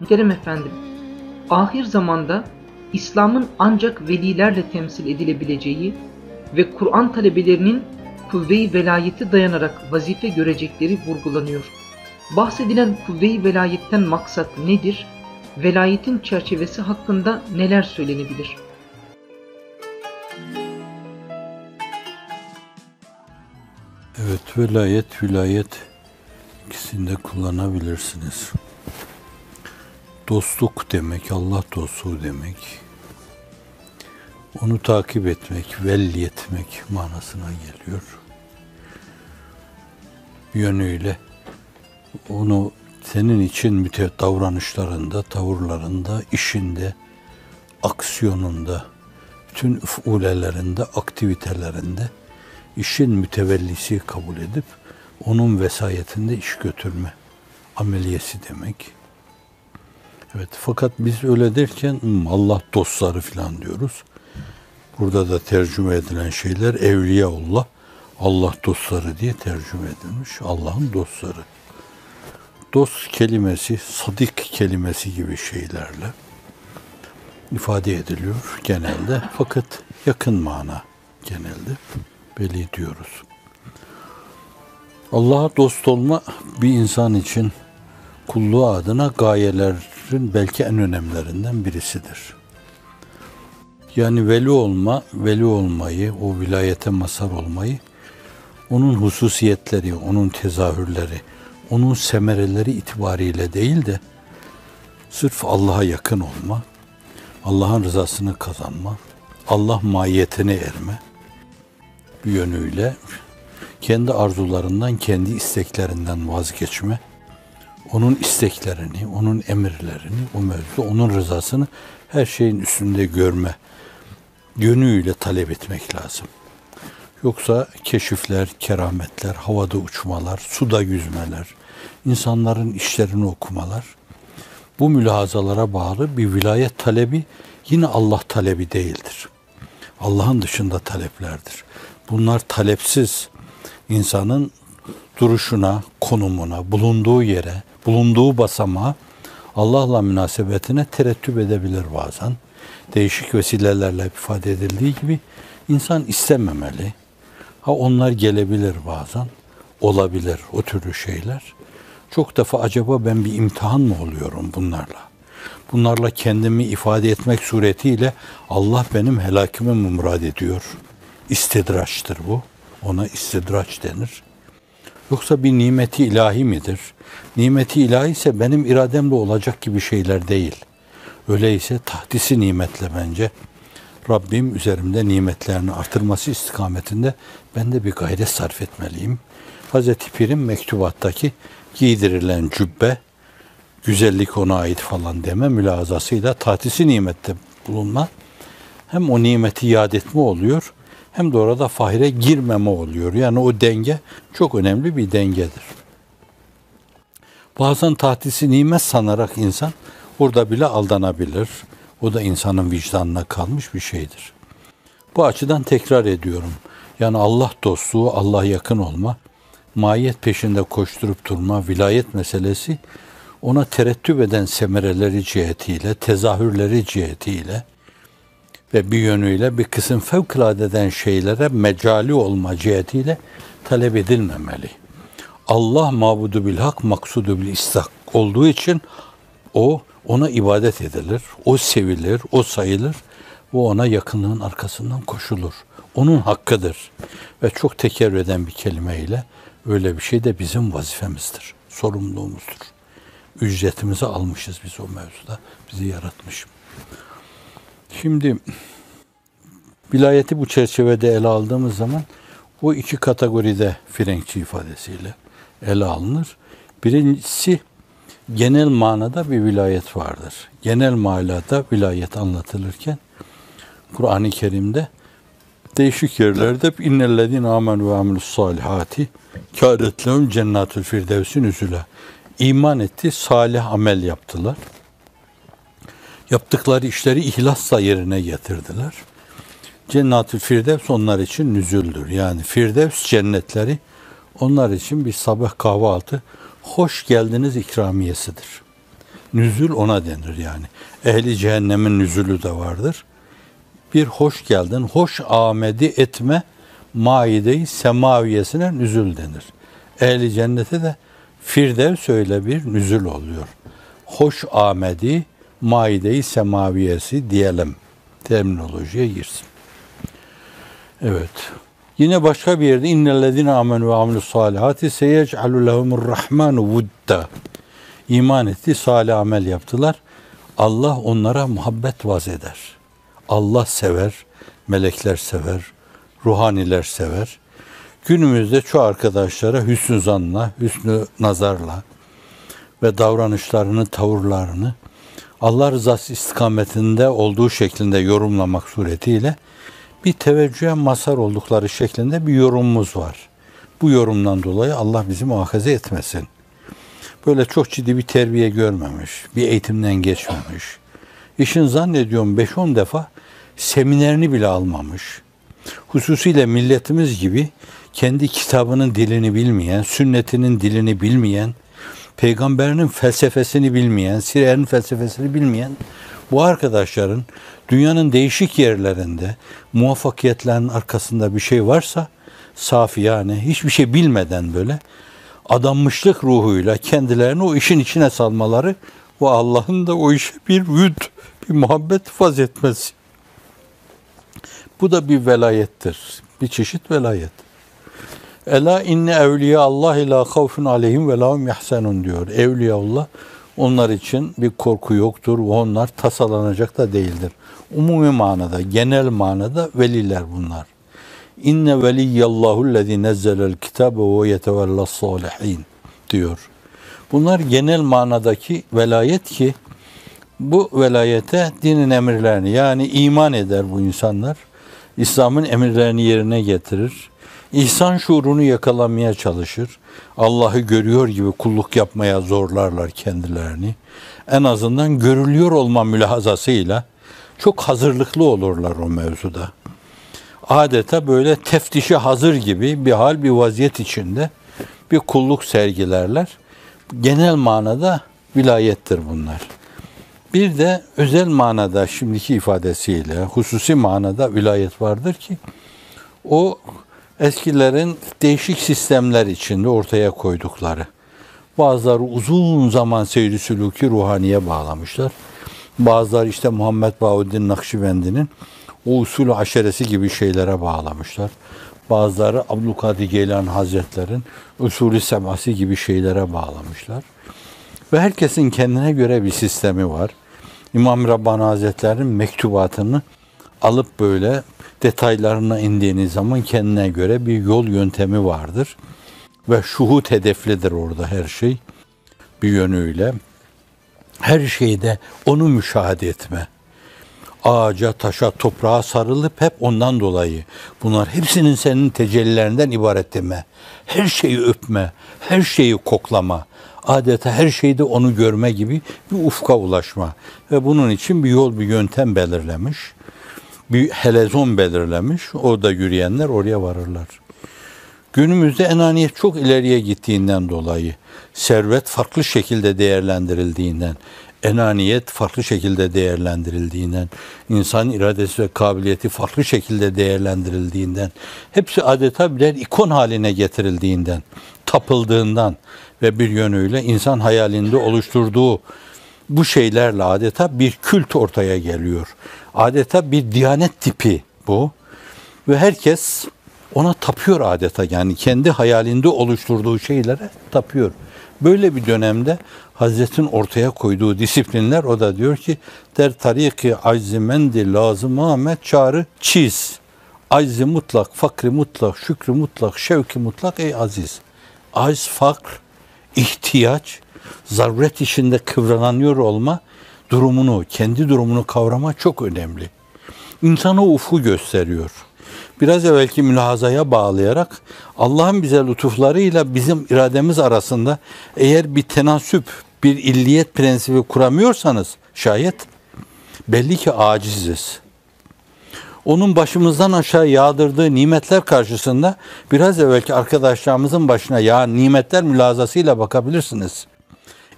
Muhterem efendim, ahir zamanda İslam'ın ancak velilerle temsil edilebileceği ve Kur'an talebelerinin kuvve-i velayeti dayanarak vazife görecekleri vurgulanıyor. Bahsedilen kuvve-i velayetten maksat nedir? Velayetin çerçevesi hakkında neler söylenebilir? Evet, vilayet ikisini de kullanabilirsiniz. Dostluk demek, Allah dostluğu demek. Onu takip etmek, velli etmek manasına geliyor. Bir yönüyle onu senin için davranışlarında, tavırlarında, işinde, aksiyonunda, bütün üfulelerinde, aktivitelerinde işin mütevellisi kabul edip onun vesayetinde iş götürme ameliyesi demek. Evet, fakat biz öyle derken Allah dostları falan diyoruz. Burada da tercüme edilen şeyler Evliyaullah, Allah dostları diye tercüme edilmiş. Allah'ın dostları. Dost kelimesi, sadık kelimesi gibi şeylerle ifade ediliyor genelde. Fakat yakın mana genelde belli diyoruz. Allah'a dost olma bir insan için kulluğu adına gayelerin belki en önemlilerinden birisidir. Yani veli olmayı, o vilayete mazhar olmayı, onun hususiyetleri, onun tezahürleri, onun semereleri itibariyle değil de sırf Allah'a yakın olma, Allah'ın rızasını kazanma, Allah mahiyetine erme bir yönüyle kendi arzularından, kendi isteklerinden vazgeçme, onun isteklerini, onun emirlerini, o mevzu, onun rızasını her şeyin üstünde görme yönüyle talep etmek lazım. Yoksa keşifler, kerametler, havada uçmalar, suda yüzmeler, insanların işlerini okumalar, bu mülahazalara bağlı bir vilayet talebi yine Allah talebi değildir. Allah'ın dışında taleplerdir. Bunlar talepsiz insanın duruşuna, konumuna, bulunduğu yere, bulunduğu basamağa, Allah'la münasebetine terettüp edebilir bazen. Değişik vesilelerle ifade edildiği gibi insan istememeli. Onlar gelebilir bazen, olabilir o türlü şeyler. Çok defa acaba ben bir imtihan mı oluyorum bunlarla? Bunlarla kendimi ifade etmek suretiyle Allah benim helakimi mi murad ediyor? İstidraçtır bu. Ona istidraç denir. Yoksa bir nimeti ilahi midir? Nimeti ilahi ise benim irademle olacak gibi şeyler değil. Öyleyse tahdisi nimetle bence Rabbim üzerimde nimetlerini artırması istikametinde ben de bir gayret sarf etmeliyim. Hazreti Pir'in mektubattaki giydirilen cübbe, güzellik ona ait falan deme mülazasıyla tahdisi nimette bulunma, hem o nimeti yad etme oluyor, hem de orada fahire girmeme oluyor. Yani o denge çok önemli bir dengedir. Bazen tahdisi nimet sanarak insan burada bile aldanabilir. O da insanın vicdanına kalmış bir şeydir. Bu açıdan tekrar ediyorum. Yani Allah dostluğu, Allah yakın olma, mahiyet peşinde koşturup durma, vilayet meselesi ona terettüp eden semereleri cihetiyle, tezahürleri cihetiyle ve bir yönüyle bir kısım fevkaladeden şeylere mecali olma cihetiyle talep edilmemeli. Allah mabudu bil hak, maksudu bil istak olduğu için ona ibadet edilir, o sevilir, o sayılır, o ona yakınlığın arkasından koşulur. Onun hakkıdır. Ve çok tekerrür eden bir kelimeyle öyle bir şey de bizim vazifemizdir, sorumluluğumuzdur. Ücretimizi almışız biz o mevzuda, bizi yaratmış. Şimdi vilayeti bu çerçevede ele aldığımız zaman o iki kategoride Frenkçi ifadesiyle ele alınır. Birincisi genel manada bir vilayet vardır. Genel manada vilayet anlatılırken Kur'an-ı Kerim'de değişik yerlerde innellezine amenu ve amilussalihati kânet lehum cennetul firdevsi nüzula. İman etti, salih amel yaptılar. Yaptıkları işleri ihlasla yerine getirdiler. Cennet-ül Firdevs onlar için nüzüldür. Yani Firdevs cennetleri onlar için bir sabah kahvaltı, hoş geldiniz ikramiyesidir. Nüzül ona denir yani. Ehli cehennemin nüzülü de vardır. Bir hoş geldin, hoş amedi etme maide-i semaviyesine nüzül denir. Ehli cennete de Firdevs öyle bir nüzül oluyor. Hoş amedi maide-i semaviyesi diyelim. Terminolojiye girsin. Evet. Yine başka bir yerde innellezine amenu ve amilus salihati seyec'alu lehumur rahmanu vudda. İman etti, salih amel yaptılar. Allah onlara muhabbet vaz eder. Allah sever, melekler sever, ruhaniler sever. Günümüzde çoğu arkadaşlara hüsnü zanla, hüsnü nazarla ve davranışlarını, tavırlarını Allah rızası istikametinde olduğu şeklinde yorumlamak suretiyle bir teveccühe mazhar oldukları şeklinde bir yorumumuz var. Bu yorumdan dolayı Allah bizi muhafaza etmesin. Böyle çok ciddi bir terbiye görmemiş, bir eğitimden geçmemiş. İşin zannediyorum 5-10 defa seminerini bile almamış. Hususiyle milletimiz gibi kendi kitabının dilini bilmeyen, sünnetinin dilini bilmeyen, peygamberinin felsefesini bilmeyen, sirenin felsefesini bilmeyen bu arkadaşların dünyanın değişik yerlerinde muvaffakiyetlerin arkasında bir şey varsa safi yani hiçbir şey bilmeden böyle adanmışlık ruhuyla kendilerini o işin içine salmaları ve Allah'ın da o işe bir vüd, bir muhabbet vaz etmesi. Bu da bir velayettir. Bir çeşit velayet. Ela inne evliya Allah ila havfun aleyhim ve lahum yahsenun diyor. Evliyaullah onlar için bir korku yoktur ve onlar tasalanacak da değildir. Umumi manada, genel manada veliler bunlar. İnne veliyallahu lezî nezzelel kitâbe ve yetevellas sâlihin diyor. Bunlar genel manadaki velayet ki bu velayete dinin emirlerini yani iman eder bu insanlar. İslam'ın emirlerini yerine getirir. İhsan şuurunu yakalamaya çalışır. Allah'ı görüyor gibi kulluk yapmaya zorlarlar kendilerini. En azından görülüyor olma mülahazasıyla çok hazırlıklı olurlar o mevzuda. Adeta böyle teftişe hazır gibi bir hal, bir vaziyet içinde bir kulluk sergilerler. Genel manada vilayettir bunlar. Bir de özel manada şimdiki ifadesiyle hususi manada vilayet vardır ki o eskilerin değişik sistemler içinde ortaya koydukları. Bazıları uzun zaman seyri sülûki ruhaniye bağlamışlar. Bazıları işte Muhammed Bahuddin Nakşibendi'nin o usul-ü aşeresi gibi şeylere bağlamışlar. Bazıları Abdülkadir Geylani Hazretleri'nin usulü sebası gibi şeylere bağlamışlar. Ve herkesin kendine göre bir sistemi var. İmam Rabbani Hazretleri'nin mektubatını alıp böyle detaylarına indiğiniz zaman kendine göre bir yol yöntemi vardır. Ve şuhut hedeflidir orada her şey bir yönüyle. Her şeyde onu müşahede etme. Ağaca, taşa, toprağa sarılıp hep ondan dolayı. Bunlar hepsinin senin tecellilerinden ibaret deme. Her şeyi öpme, her şeyi koklama. Adeta her şeyde onu görme gibi bir ufka ulaşma. Ve bunun için bir yol, bir yöntem belirlemiş. Bir helezon belirlemiş. Orada yürüyenler oraya varırlar. Günümüzde enaniyet çok ileriye gittiğinden dolayı, servet farklı şekilde değerlendirildiğinden, enaniyet farklı şekilde değerlendirildiğinden, insan iradesi ve kabiliyeti farklı şekilde değerlendirildiğinden, hepsi adeta birer ikon haline getirildiğinden, tapıldığından ve bir yönüyle insan hayalinde oluşturduğu bu şeylerle adeta bir kült ortaya geliyor. Adeta bir diyanet tipi bu ve herkes ona tapıyor adeta, yani kendi hayalinde oluşturduğu şeylere tapıyor. Böyle bir dönemde Hazret'in ortaya koyduğu disiplinler, o da diyor ki der tariki aczi mendi lazım Ahmet çağrı çiz. Aczi mutlak, fakri mutlak, şükrü mutlak, şevki mutlak ey aziz. Acz, fakr, ihtiyaç, zaruret içinde kıvranıyor olma durumunu, kendi durumunu kavrama çok önemli. İnsana ufku gösteriyor. Biraz evvelki mülahazaya bağlayarak Allah'ın bize lütuflarıyla bizim irademiz arasında eğer bir tenasüp, bir illiyet prensibi kuramıyorsanız şayet belli ki aciziz. onun başımızdan aşağı yağdırdığı nimetler karşısında biraz evvelki arkadaşlarımızın başına yağan nimetler mülazasıyla bakabilirsiniz.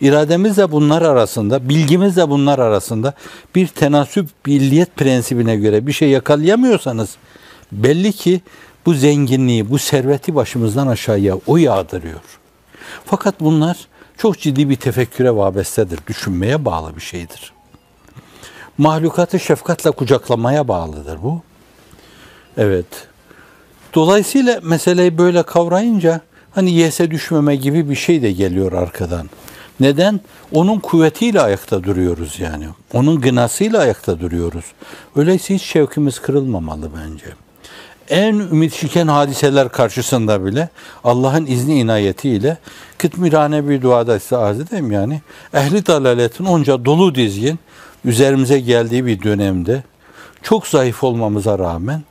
İrademizle bunlar arasında, bilgimizle bunlar arasında bir tenasüp billiyet prensibine göre bir şey yakalayamıyorsanız belli ki bu zenginliği, bu serveti başımızdan aşağıya o yağdırıyor. Fakat bunlar çok ciddi bir tefekküre vabestedir, düşünmeye bağlı bir şeydir. Mahlukatı şefkatle kucaklamaya bağlıdır bu. Evet. Dolayısıyla meseleyi böyle kavrayınca hani yese düşmeme gibi bir şey de geliyor arkadan. Neden? Onun kuvvetiyle ayakta duruyoruz yani. Onun gınasıyla ayakta duruyoruz. Öyleyse hiç şevkimiz kırılmamalı bence. En ümit şiken hadiseler karşısında bile Allah'ın izni inayetiyle kıtmirane bir duada size arz edeyim yani. Ehli dalaletin onca dolu dizgin üzerimize geldiği bir dönemde çok zayıf olmamıza rağmen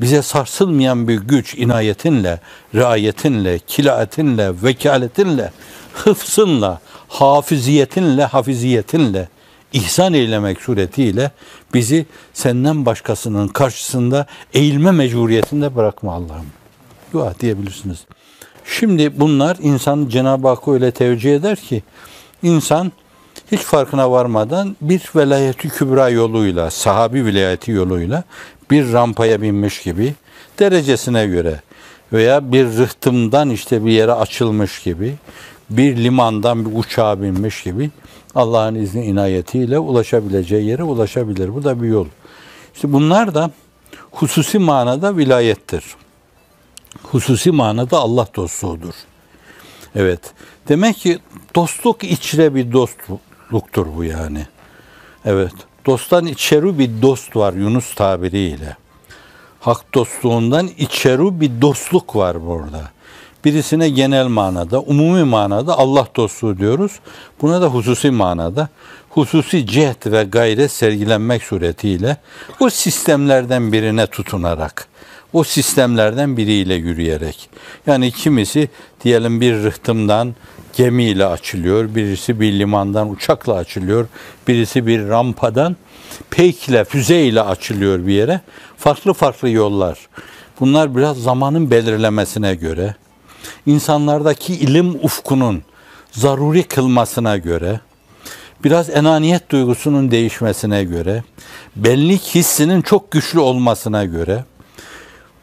bize sarsılmayan bir güç inayetinle, riayetinle, kilaetinle, vekaletinle, hıfzınla, hafiziyetinle ihsan eylemek suretiyle bizi senden başkasının karşısında eğilme mecburiyetinde bırakma Allah'ım. Dua diyebilirsiniz. Şimdi bunlar insan Cenab-ı Hakk'a öyle teveccüh eder ki insan hiç farkına varmadan bir velayet-i kübra yoluyla, sahabi vilayeti yoluyla bir rampaya binmiş gibi derecesine göre veya bir rıhtımdan işte bir yere açılmış gibi, bir limandan bir uçağa binmiş gibi Allah'ın izni inayetiyle ulaşabileceği yere ulaşabilir. Bu da bir yol. İşte bunlar da hususi manada vilayettir. Hususi manada Allah dostluğudur. Evet. Demek ki dostluk içre bir dostluktur bu yani. Evet. Dosttan içeri bir dost var Yunus tabiriyle. Hak dostluğundan içeri bir dostluk var burada. Birisine genel manada, umumi manada Allah dostluğu diyoruz. Buna da hususi manada, hususi cehd ve gayret sergilenmek suretiyle o sistemlerden birine tutunarak, o sistemlerden biriyle yürüyerek. Yani kimisi diyelim bir rıhtımdan gemiyle açılıyor, birisi bir limandan uçakla açılıyor, birisi bir rampadan peykle, füzeyle açılıyor bir yere. Farklı farklı yollar. Bunlar biraz zamanın belirlemesine göre, insanlardaki ilim ufkunun zaruri kılmasına göre, biraz enaniyet duygusunun değişmesine göre, benlik hissinin çok güçlü olmasına göre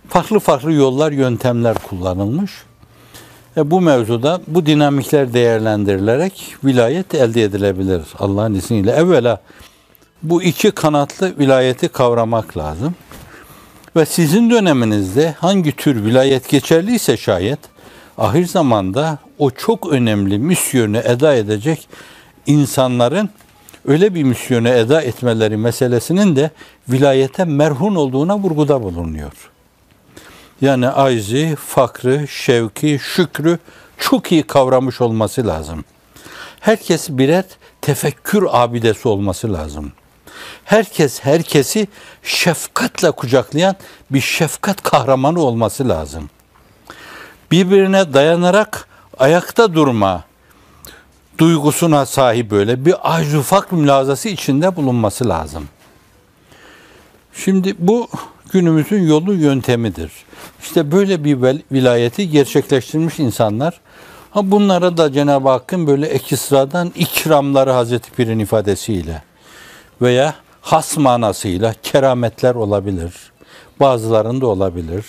farklı farklı yollar, yöntemler kullanılmış. Bu mevzuda bu dinamikler değerlendirilerek vilayet elde edilebilir Allah'ın izniyle. Evvela bu iki kanatlı vilayeti kavramak lazım. Ve sizin döneminizde hangi tür vilayet geçerliyse şayet, ahir zamanda o çok önemli misyonu eda edecek insanların öyle bir misyonu eda etmeleri meselesinin de vilayete merhun olduğuna vurguda bulunuyor. Yani aczi, fakrı, şevki, şükrü çok iyi kavramış olması lazım. Herkes birer tefekkür abidesi olması lazım. Herkes herkesi şefkatle kucaklayan bir şefkat kahramanı olması lazım. Birbirine dayanarak ayakta durma duygusuna sahip böyle bir acz-ı fakr mülazası içinde bulunması lazım. Şimdi bu günümüzün yolu yöntemidir. İşte böyle bir vilayeti gerçekleştirmiş insanlar, bunlara da Cenab-ı Hakk'ın böyle ekstradan ikramları Hazreti Pir'in ifadesiyle veya has manasıyla kerametler olabilir. Bazılarında olabilir.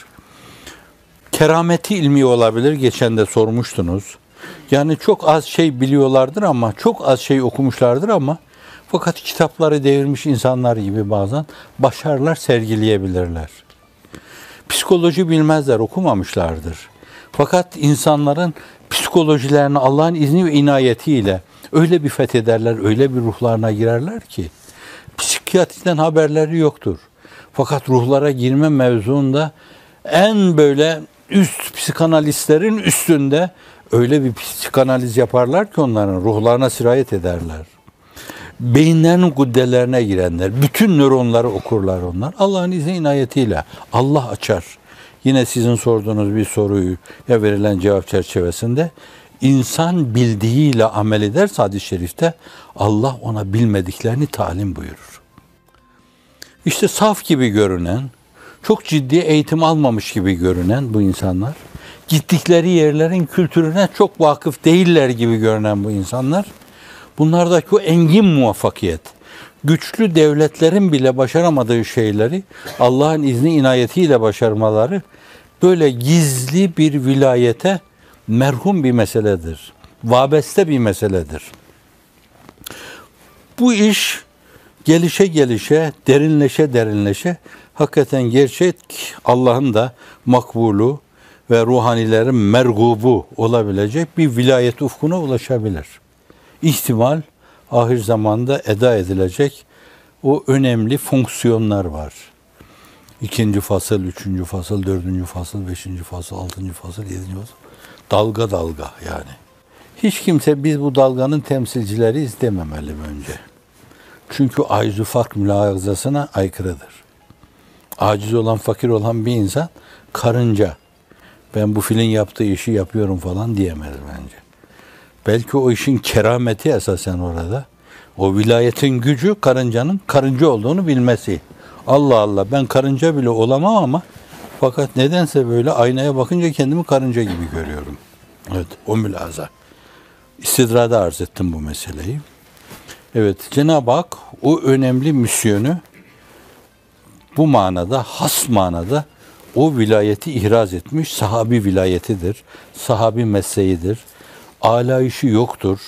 Kerameti ilmi olabilir. Geçen de sormuştunuz. Yani çok az şey biliyorlardır ama çok az şey okumuşlardır ama fakat kitapları devirmiş insanlar gibi bazen başarılar sergileyebilirler. Psikoloji bilmezler, okumamışlardır. Fakat insanların psikolojilerini Allah'ın izni ve inayetiyle öyle bir fethederler, öyle bir ruhlarına girerler ki psikiyatriden haberleri yoktur. Fakat ruhlara girme mevzuunda en böyle üst psikanalistlerin üstünde öyle bir psikanaliz yaparlar ki onların ruhlarına sirayet ederler. Beyinlerinin guddelerine girenler, bütün nöronları okurlar onlar. Allah'ın izni inayetiyle Allah açar. Yine sizin sorduğunuz bir soruyu ya verilen cevap çerçevesinde insan bildiğiyle amel ederse hadis-i şerifte Allah ona bilmediklerini talim buyurur. İşte saf gibi görünen, çok ciddi eğitim almamış gibi görünen bu insanlar, gittikleri yerlerin kültürüne çok vakıf değiller gibi görünen bu insanlar, bunlardaki o engin muvaffakiyet, güçlü devletlerin bile başaramadığı şeyleri Allah'ın izni inayetiyle başarmaları böyle gizli bir vilayete merhum bir meseledir. Vabeste bir meseledir. Bu iş gelişe gelişe, derinleşe hakikaten gerçek Allah'ın da makbulu ve ruhanilerin mergubu olabilecek bir vilayet ufkuna ulaşabilir. İhtimal ahir zamanda eda edilecek o önemli fonksiyonlar var. 2. fasıl, 3. fasıl, 4. fasıl, 5. fasıl, 6. fasıl, 7. fasıl. Dalga dalga yani. Hiç kimse biz bu dalganın temsilcileriyiz dememeli önce. Çünkü aciz-i fark mülahazasına aykırıdır. Aciz olan, fakir olan bir insan karınca, ben bu filin yaptığı işi yapıyorum falan diyemez bence. Belki o işin kerameti esasen orada. O vilayetin gücü karıncanın karınca olduğunu bilmesi. Allah Allah, ben karınca bile olamam ama fakat nedense böyle aynaya bakınca kendimi karınca gibi görüyorum. Evet, o mülahaza. İstidrada arz ettim bu meseleyi. Evet, Cenab-ı Hak o önemli misyonu bu manada, has manada o vilayeti ihraz etmiş. Sahabi vilayetidir. Sahabi mesleğidir. Alayişi yoktur.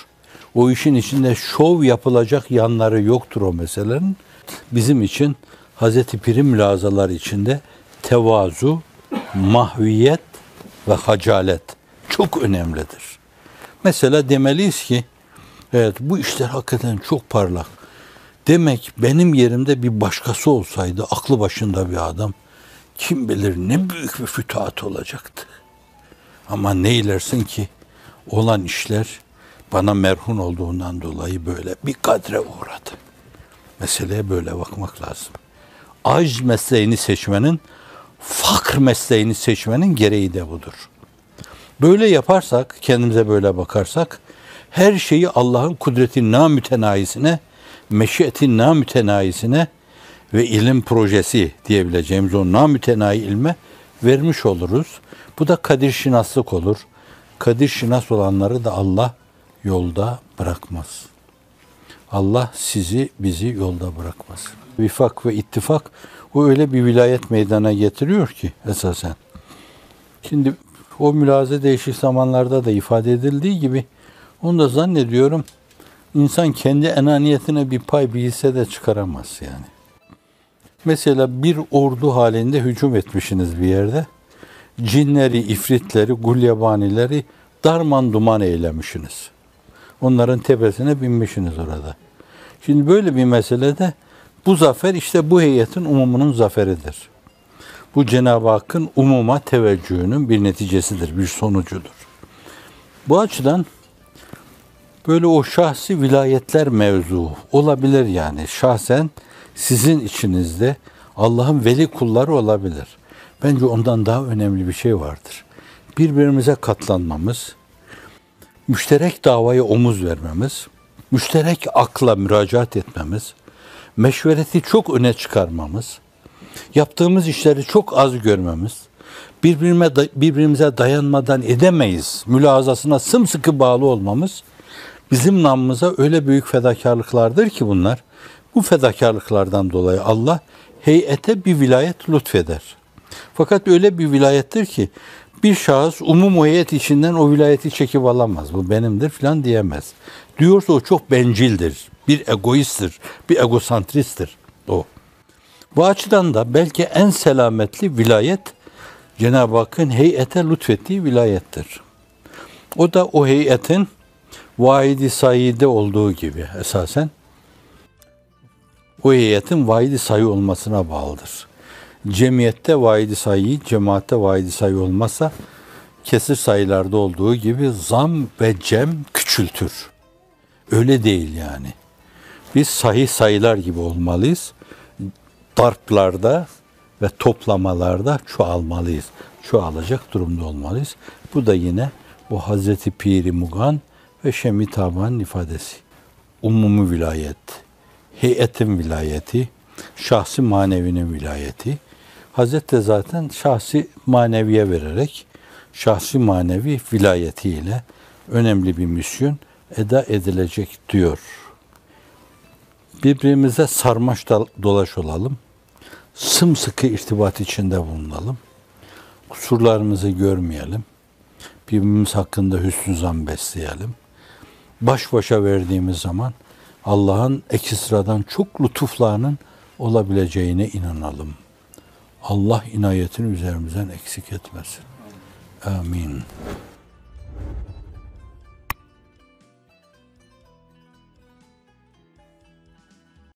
O işin içinde şov yapılacak yanları yoktur o meselelerin. Bizim için Hazreti Pir'in mülazalar içinde tevazu, mahviyet ve hacalet çok önemlidir. Mesela demeliyiz ki, evet bu işler hakikaten çok parlak. Demek benim yerimde bir başkası olsaydı, aklı başında bir adam, kim bilir ne büyük bir fütuhat olacaktı. Ama neylersin ki olan işler bana merhun olduğundan dolayı böyle bir kadre uğradı. Meseleye böyle bakmak lazım. Acz mesleğini seçmenin, fakr mesleğini seçmenin gereği de budur. Böyle yaparsak, kendimize böyle bakarsak, her şeyi Allah'ın kudreti namütenayisine, meşiyeti namütenayisine ve ilim projesi diyebileceğimiz o namütenayi ilme vermiş oluruz. Bu da kadir şinaslık olur. Kadir şinas olanları da Allah yolda bırakmaz. Allah sizi, bizi yolda bırakmaz. Vifak ve ittifak o öyle bir vilayet meydana getiriyor ki esasen. Şimdi o mülahaza değişik zamanlarda da ifade edildiği gibi onu da zannediyorum insan kendi enaniyetine bir pay bir hisse de çıkaramaz yani. Mesela bir ordu halinde hücum etmişsiniz bir yerde. Cinleri, ifritleri, gulyabanileri darman duman eylemişsiniz. Onların tepesine binmişsiniz orada. Şimdi böyle bir meselede bu zafer işte bu heyetin umumunun zaferidir. Bu Cenab-ı Hakk'ın umuma teveccühünün bir neticesidir, bir sonucudur. Bu açıdan böyle o şahsi vilayetler mevzu olabilir yani. Şahsen sizin içinizde Allah'ın veli kulları olabilir. Bence ondan daha önemli bir şey vardır. Birbirimize katlanmamız, müşterek davaya omuz vermemiz, müşterek akla müracaat etmemiz, meşvereti çok öne çıkarmamız, yaptığımız işleri çok az görmemiz, birbirimize dayanmadan edemeyiz mülahazasına sımsıkı bağlı olmamız, bizim namımıza öyle büyük fedakarlıklardır ki bunlar. Bu fedakarlıklardan dolayı Allah heyete bir vilayet lütfeder. Fakat öyle bir vilayettir ki bir şahıs umum heyet içinden o vilayeti çekip alamaz. Bu benimdir falan diyemez. Diyorsa o çok bencildir, bir egoisttir, bir egosantristtir o. Bu açıdan da belki en selametli vilayet Cenab-ı Hakk'ın heyete lütfettiği vilayettir. O da o heyetin vaid-i saide olduğu gibi esasen o heyetin vaid-i sayı olmasına bağlıdır. Cemiyette vaid-i sayı, cemaatte vaid-i sayı olmazsa kesir sayılarda olduğu gibi zam ve cem küçültür. Öyle değil yani. Biz sahih sayılar gibi olmalıyız. Darplarda ve toplamalarda çoğalmalıyız. Çoğalacak durumda olmalıyız. Bu da yine o Hazreti Pir-i Mugan ve Şem-i Taban'ın ifadesi. Umumi vilayet, heyetin vilayeti, şahsi manevinin vilayeti, Hazret de zaten şahsi maneviye vererek, şahsi manevi vilayetiyle önemli bir misyon eda edilecek diyor. Birbirimize sarmaş dolaş olalım. Sımsıkı irtibat içinde bulunalım. Kusurlarımızı görmeyelim. Birbirimiz hakkında hüsnü zan besleyelim. Baş başa verdiğimiz zaman Allah'ın ekstradan çok lütuflarının olabileceğine inanalım. Allah inayetini üzerimizden eksik etmesin. Amin.